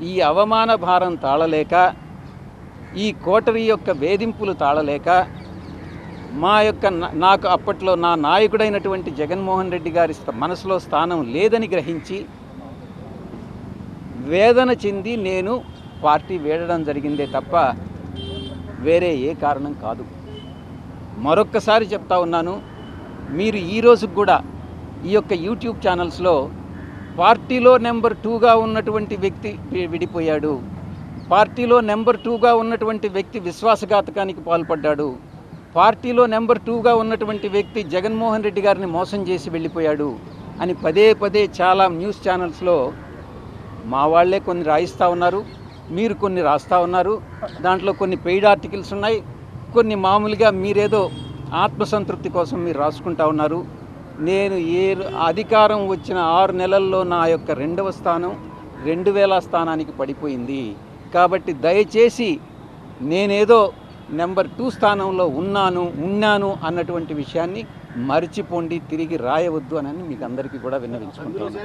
ఈ అవమాన భారం తాళలేక, ఈ కోటరీ యొక్క వేధింపులు తాళలేక, నాకు అప్పట్లో నా నాయకుడైనటువంటి జగన్మోహన్ రెడ్డి గారి మనసులో స్థానం లేదని గ్రహించి వేదన చెంది నేను పార్టీ వీడడం జరిగిందే తప్ప వేరే ఏ కారణం కాదు. మరొక్కసారి చెప్తా ఉన్నాను, మీరు ఈ రోజుకు కూడా ఈ యొక్క యూట్యూబ్ ఛానల్స్లో పార్టీలో నెంబర్ 2గా ఉన్నటువంటి వ్యక్తి విడిపోయాడు, పార్టీలో నెంబర్ 2గా ఉన్నటువంటి వ్యక్తి విశ్వాసఘాతకానికి పాల్పడ్డాడు, పార్టీలో నెంబర్ 2గా ఉన్నటువంటి వ్యక్తి జగన్మోహన్ రెడ్డి గారిని మోసం చేసి వెళ్ళిపోయాడు అని పదే పదే చాలా న్యూస్ ఛానల్స్లో మా వాళ్లే కొన్ని రాయిస్తూ ఉన్నారు, మీరు కొన్ని రాస్తూ ఉన్నారు. దాంట్లో కొన్ని పెయిడ్ ఆర్టికల్స్ ఉన్నాయి, కొన్ని మామూలుగా మీరేదో ఆత్మసంతృప్తి కోసం మీరు రాసుకుంటా ఉన్నారు. నేను అధికారం వచ్చిన 6 నెలల్లో నా యొక్క 2వ స్థానం 2000 స్థానానికి పడిపోయింది. కాబట్టి దయచేసి నేనేదో నెంబర్ 2 స్థానంలో ఉన్నాను అన్నటువంటి విషయాన్ని మర్చిపోండి, తిరిగి రాయవద్దు అని మీకు అందరికీ కూడా విన్నవించుకుంటాను.